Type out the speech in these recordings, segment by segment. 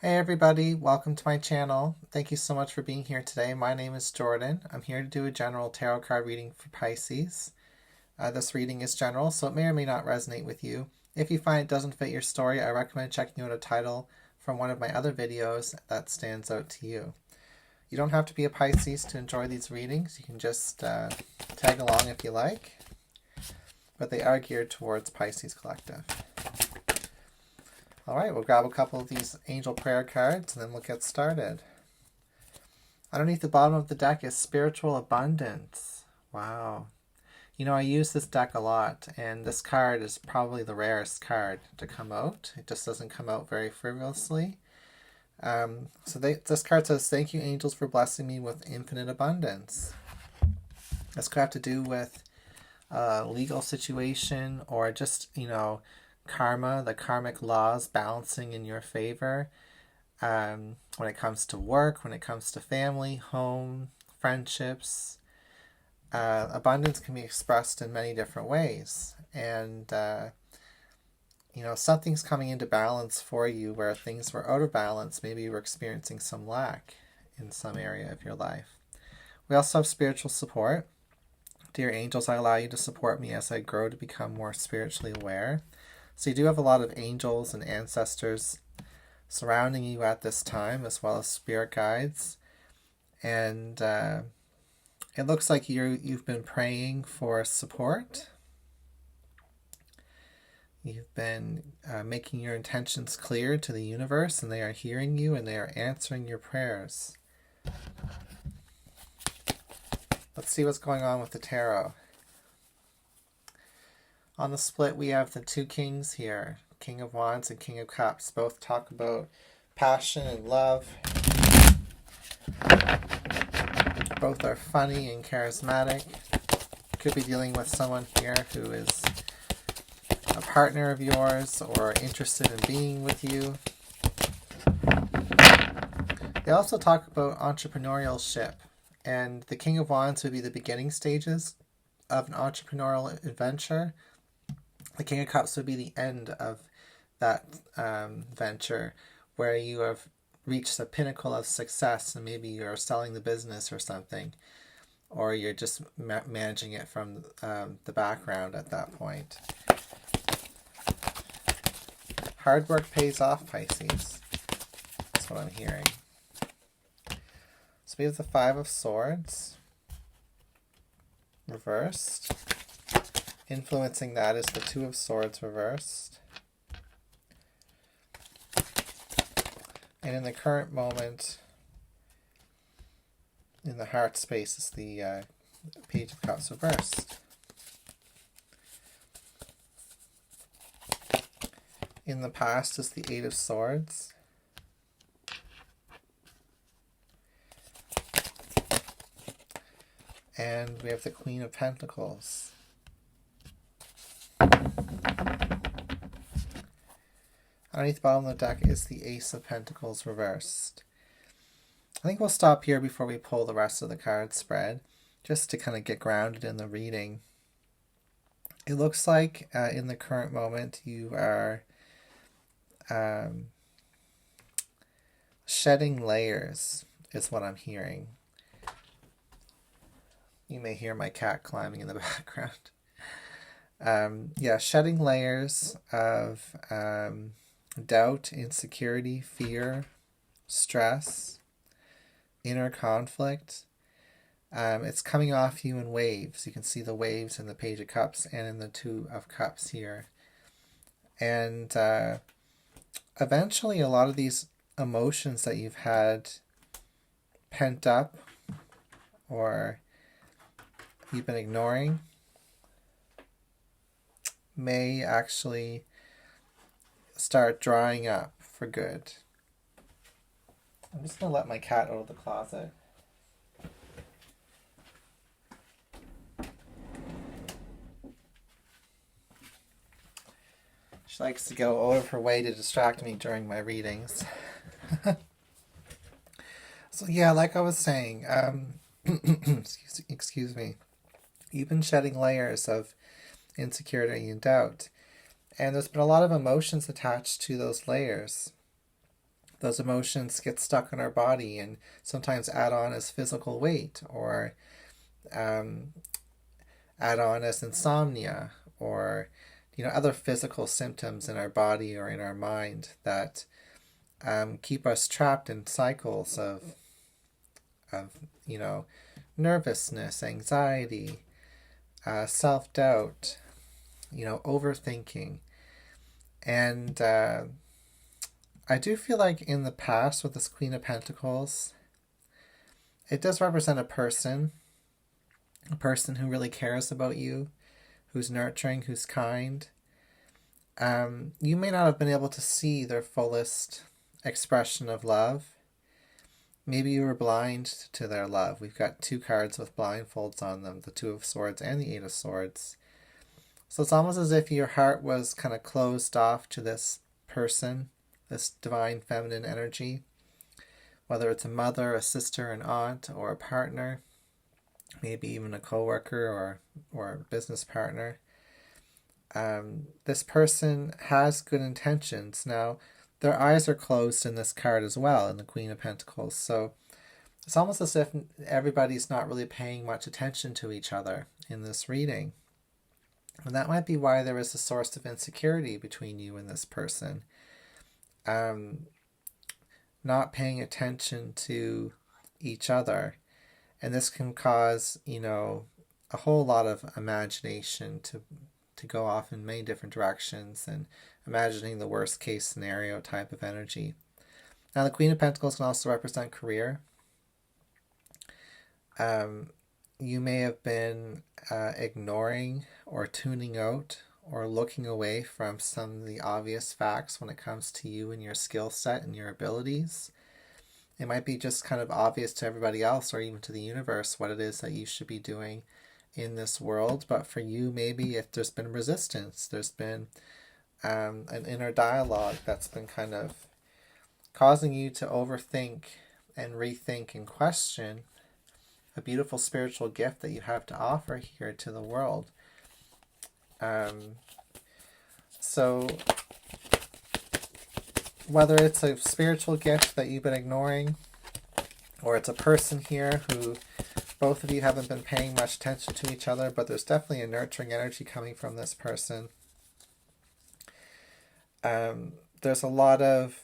Hey everybody, welcome to my channel. Thank you so much for being here today. My name is Jordan. I'm here to do a general tarot card reading for Pisces. This reading is general, so it may or may not resonate with you. If you find it doesn't fit your story, I recommend checking out a title from one of my other videos that stands out to you. You don't have to be a Pisces to enjoy these readings. You can just tag along if you like, but they are geared towards Pisces Collective. Alright, we'll grab a couple of these angel prayer cards and then we'll get started. Underneath the bottom of the deck is Spiritual Abundance. Wow. You know, I use this deck a lot, and this card is probably the rarest card to come out. It just doesn't come out very frivolously. This card says, "Thank you, angels, for blessing me with infinite abundance." This could have to do with a legal situation or just, karma, the karmic laws balancing in your favor when it comes to work, when it comes to family, home, friendships. Abundance can be expressed in many different ways, and something's coming into balance for you where things were out of balance. Maybe you were experiencing some lack in some area of your life. We also have spiritual support. Dear angels, I allow you to support me as I grow to become more spiritually aware. So you do have a lot of angels and ancestors surrounding you at this time, as well as spirit guides. And it looks like you've been praying for support. You've been making your intentions clear to the universe, and they are hearing you and they are answering your prayers. Let's see what's going on with the tarot. On the split, we have the two kings here, King of Wands and King of Cups. Both talk about passion and love. Both are funny and charismatic. Could be dealing with someone here who is a partner of yours or interested in being with you. They also talk about entrepreneurship, and the King of Wands would be the beginning stages of an entrepreneurial adventure. The King of Cups would be the end of that venture, where you have reached the pinnacle of success and maybe you're selling the business or something, or you're just managing it from the background at that point. Hard work pays off, Pisces. That's what I'm hearing. So we have the Five of Swords reversed. Influencing that is the Two of Swords reversed. And in the current moment, in the heart space, is the Page of Cups reversed. In the past is the Eight of Swords. And we have the Queen of Pentacles. Underneath the bottom of the deck is the Ace of Pentacles reversed. I think we'll stop here before we pull the rest of the card spread, just to kind of get grounded in the reading. It looks like in the current moment you are shedding layers, is what I'm hearing. You may hear my cat climbing in the background. Shedding layers of doubt, insecurity, fear, stress, inner conflict. It's coming off you in waves. You can see the waves in the Page of Cups and in the Two of Cups here. And eventually a lot of these emotions that you've had pent up or you've been ignoring may actually start drying up for good. I'm just going to let my cat out of the closet. She likes to go out of her way to distract me during my readings. So yeah, like I was saying, excuse me, you've been shedding layers of insecurity and doubt. And there's been a lot of emotions attached to those layers. those emotions get stuck in our body and sometimes add on as physical weight, or add on as insomnia, or other physical symptoms in our body or in our mind that keep us trapped in cycles of nervousness, anxiety, self-doubt, overthinking. And I do feel like in the past with this Queen of Pentacles, it does represent a person who really cares about you, who's nurturing, who's kind. You may not have been able to see their fullest expression of love. Maybe you were blind to their love. We've got two cards with blindfolds on them, the Two of Swords and the Eight of Swords. So it's almost as if your heart was kind of closed off to this person, this divine feminine energy, whether it's a mother, a sister, an aunt, or a partner, maybe even a coworker or a business partner. This person has good intentions. Now, their eyes are closed in this card as well, in the Queen of Pentacles. So it's almost as if everybody's not really paying much attention to each other in this reading. And that might be why there is a source of insecurity between you and this person. Not paying attention to each other. And this can cause, a whole lot of imagination to go off in many different directions and imagining the worst case scenario type of energy. Now, the Queen of Pentacles can also represent career. You may have been ignoring or tuning out or looking away from some of the obvious facts when it comes to you and your skill set and your abilities. It might be just kind of obvious to everybody else or even to the universe what it is that you should be doing in this world. But for you, maybe if there's been resistance, there's been an inner dialogue that's been kind of causing you to overthink and rethink and question a beautiful spiritual gift that you have to offer here to the world. So whether it's a spiritual gift that you've been ignoring, or it's a person here who both of you haven't been paying much attention to each other, but there's definitely a nurturing energy coming from this person. There's a lot of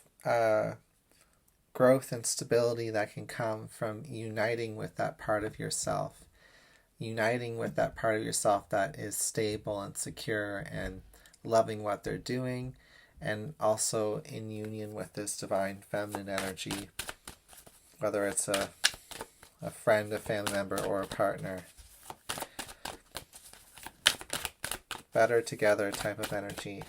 growth and stability that can come from uniting with that part of yourself. Uniting with that part of yourself that is stable and secure and loving what they're doing, and also in union with this divine feminine energy, whether it's a friend, a family member, or a partner. Better together type of energy.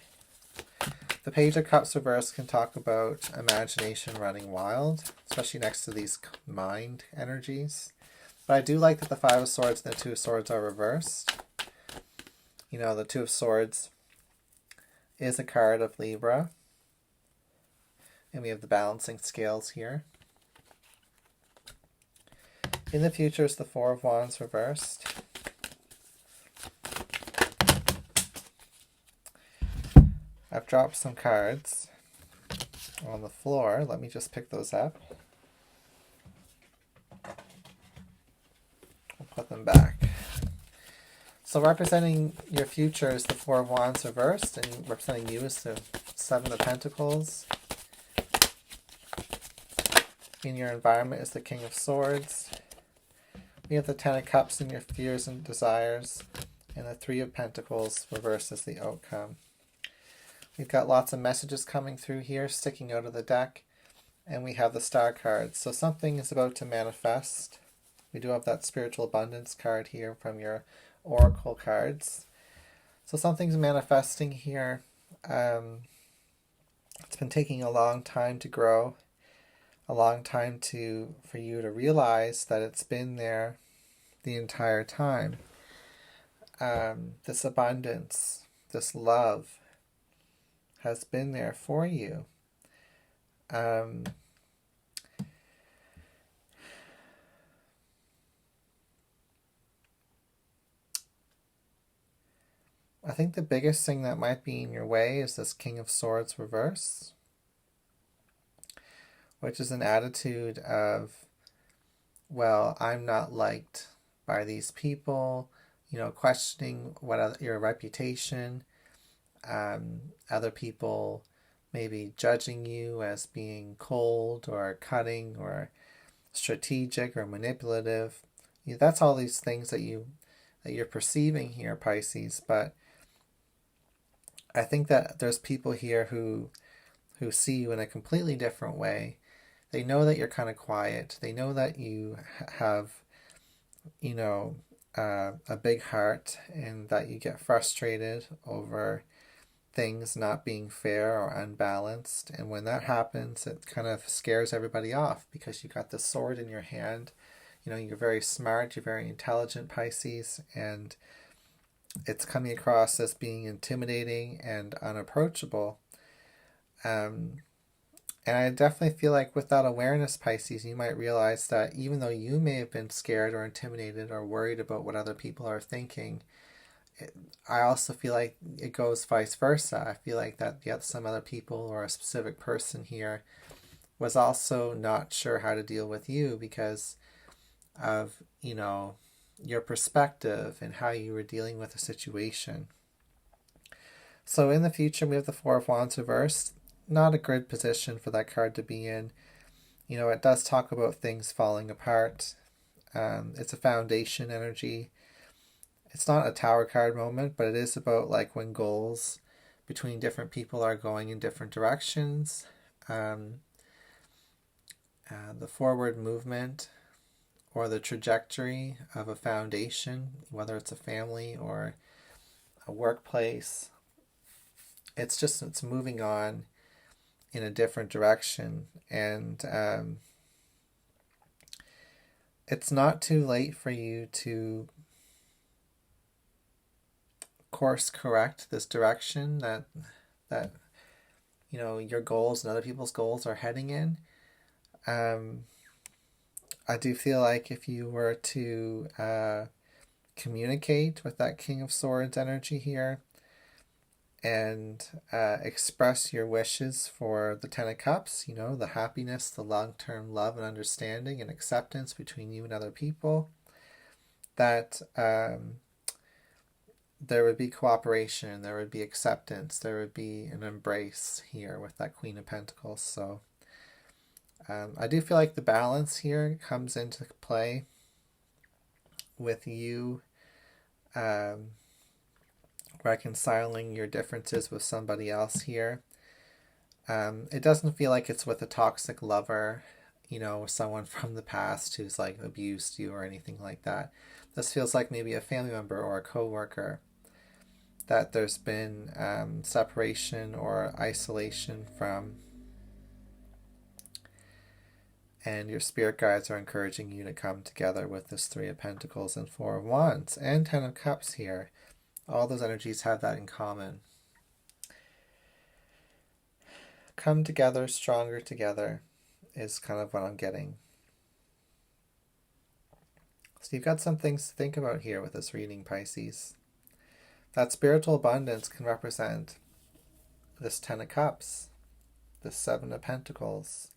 The Page of Cups reversed can talk about imagination running wild, especially next to these mind energies. But I do like that the Five of Swords and the Two of Swords are reversed. The Two of Swords is a card of Libra. And we have the balancing scales here. In the future is the Four of Wands reversed. I've dropped some cards on the floor. Let me just pick those up. We'll put them back. So representing your future is the Four of Wands reversed, and representing you is the Seven of Pentacles. In your environment is the King of Swords. We have the Ten of Cups in your fears and desires, and the Three of Pentacles reversed as the outcome. We've got lots of messages coming through here, sticking out of the deck, and we have the Star cards. So something is about to manifest. We do have that Spiritual Abundance card here from your Oracle cards. So something's manifesting here. It's been taking a long time to grow, a long time for you to realize that it's been there the entire time. This abundance, this love has been there for you. I think the biggest thing that might be in your way is this King of Swords reverse. which is an attitude of, well, I'm not liked by these people, questioning your reputation, other people maybe judging you as being cold or cutting or strategic or manipulative. That's all these things that you're perceiving here, Pisces. But I think that there's people here who see you in a completely different way. They know that you're kind of quiet. They know that you have, a big heart, and that you get frustrated over things not being fair or unbalanced. And when that happens, it kind of scares everybody off because you got the sword in your hand. You're very smart, you're very intelligent, Pisces, and it's coming across as being intimidating and unapproachable. And I definitely feel like with that awareness, Pisces, you might realize that even though you may have been scared or intimidated or worried about what other people are thinking, I also feel like it goes vice versa. I feel like that some other people or a specific person here was also not sure how to deal with you because of, your perspective and how you were dealing with the situation. So in the future, we have the Four of Wands reversed. Not a good position for that card to be in. It does talk about things falling apart. It's a foundation energy. It's not a Tower card moment, but it is about like when goals between different people are going in different directions. The forward movement or the trajectory of a foundation, whether it's a family or a workplace. It's moving on in a different direction. And it's not too late for you to course correct this direction that your goals and other people's goals are heading in. I do feel like if you were to communicate with that King of Swords energy here and express your wishes for the Ten of Cups, the happiness, the long-term love and understanding and acceptance between you and other people, that there would be cooperation, there would be acceptance, there would be an embrace here with that Queen of Pentacles. So I do feel like the balance here comes into play with you reconciling your differences with somebody else here. It doesn't feel like it's with a toxic lover, someone from the past who's like abused you or anything like that. This feels like maybe a family member or a coworker that there's been separation or isolation from, and your spirit guides are encouraging you to come together with this Three of Pentacles and Four of Wands and Ten of Cups here. All those energies have that in common. Come together, stronger together is kind of what I'm getting. So you've got some things to think about here with this reading, Pisces. That spiritual abundance can represent this Ten of Cups, this Seven of Pentacles,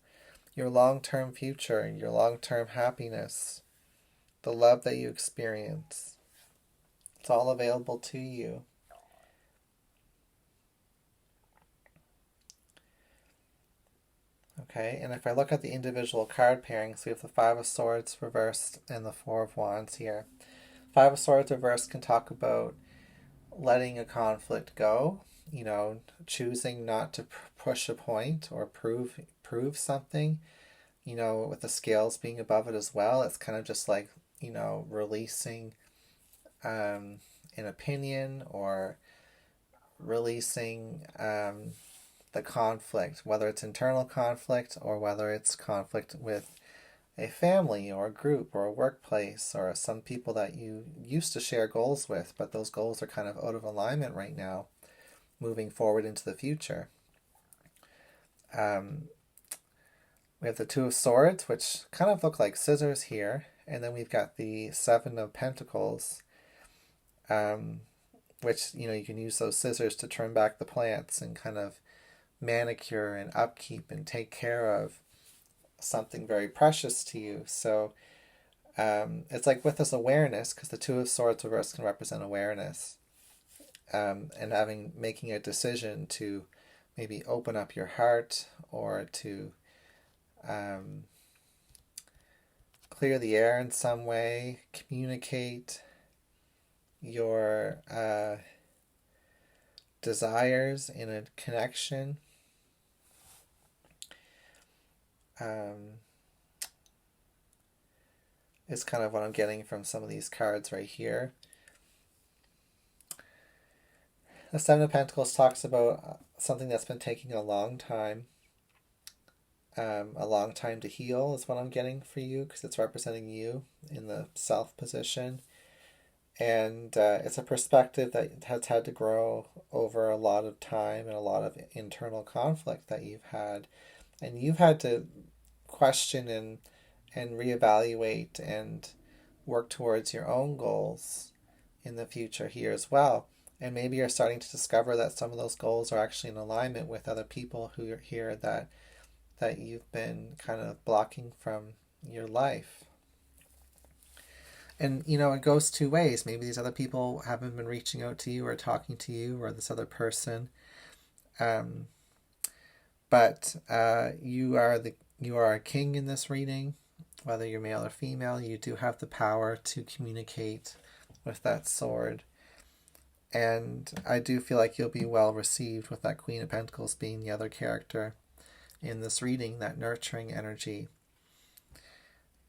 your long-term future, your long-term happiness, the love that you experience. It's all available to you. Okay, and if I look at the individual card pairings, we have the Five of Swords reversed and the Four of Wands here. Five of Swords reversed can talk about letting a conflict go, choosing not to push a point or prove something, with the scales being above it as well. It's kind of just like, releasing an opinion or releasing the conflict, whether it's internal conflict or whether it's conflict with a family or a group or a workplace or some people that you used to share goals with, but those goals are kind of out of alignment right now, moving forward into the future. We have the Two of Swords, which kind of look like scissors here, and then we've got the Seven of Pentacles, which, you can use those scissors to trim back the plants and kind of manicure and upkeep and take care of something very precious to you. So it's like with this awareness, because the Two of Swords reverse can represent awareness, and making a decision to maybe open up your heart, or to clear the air in some way, communicate your desires in a connection. Is kind of what I'm getting from some of these cards right here. The Seven of Pentacles talks about something that's been taking a long time. A long time to heal is what I'm getting for you, because it's representing you in the self position. And it's a perspective that has had to grow over a lot of time and a lot of internal conflict that you've had. And you've had to question and reevaluate and work towards your own goals in the future here as well. And maybe you're starting to discover that some of those goals are actually in alignment with other people who are here that you've been kind of blocking from your life. And, it goes two ways. Maybe these other people haven't been reaching out to you or talking to you, or this other person. But you are a king in this reading. Whether you're male or female, you do have the power to communicate with that sword. And I do feel like you'll be well received with that Queen of Pentacles being the other character in this reading, that nurturing energy.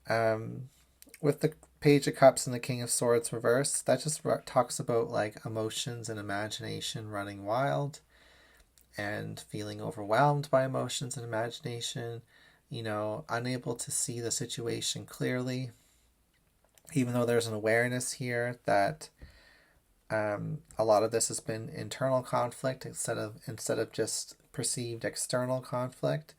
With the Page of Cups and the King of Swords reversed, that just talks about like emotions and imagination running wild and feeling overwhelmed by emotions and imagination, unable to see the situation clearly, even though there's an awareness here that a lot of this has been internal conflict instead of just perceived external conflict.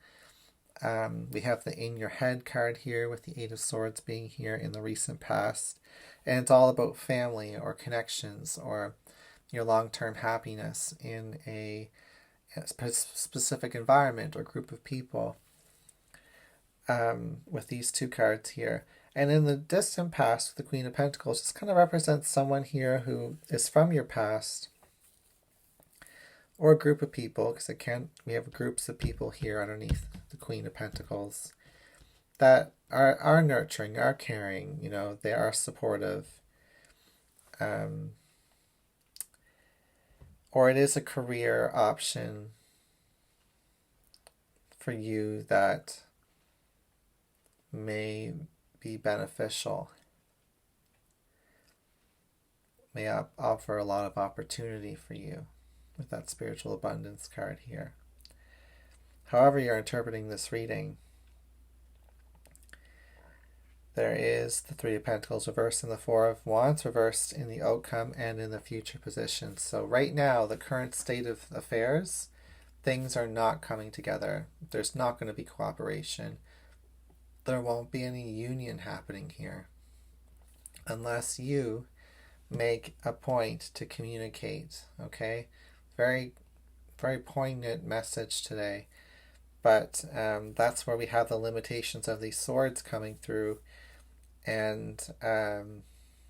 We have the In Your Head card here, with the Eight of Swords being here in the recent past. And it's all about family or connections or your long-term happiness in a specific environment or group of people, with these two cards here. And in the distant past, with the Queen of Pentacles, this kind of represents someone here who is from your past, or a group of people, because we have groups of people here underneath the Queen of Pentacles that are nurturing, are caring, they are supportive. Or it is a career option for you that may be beneficial, may offer a lot of opportunity for you, with that spiritual abundance card here. However you're interpreting this reading, there is the Three of Pentacles reversed and the Four of Wands reversed in the outcome and in the future position. So right now, the current state of affairs, things are not coming together. There's not going to be cooperation. There won't be any union happening here unless you make a point to communicate, okay? Very, very poignant message today. But that's where we have the limitations of these swords coming through. And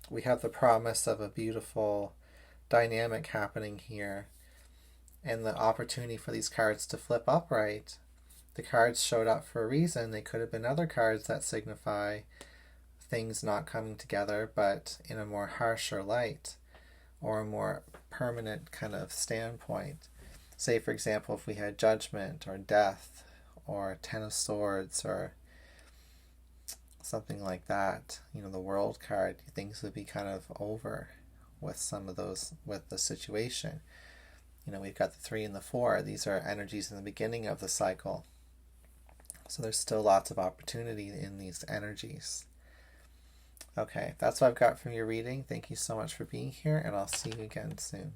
we have the promise of a beautiful dynamic happening here. And the opportunity for these cards to flip upright. The cards showed up for a reason. They could have been other cards that signify things not coming together, but in a more harsher light, or a more permanent kind of standpoint. Say, for example, if we had Judgment or Death or Ten of Swords or something like that, the World card, things would be kind of over with some of those, with the situation. We've got the Three and the Four. These are energies in the beginning of the cycle. So there's still lots of opportunity in these energies. Okay, that's what I've got from your reading. Thank you so much for being here, and I'll see you again soon.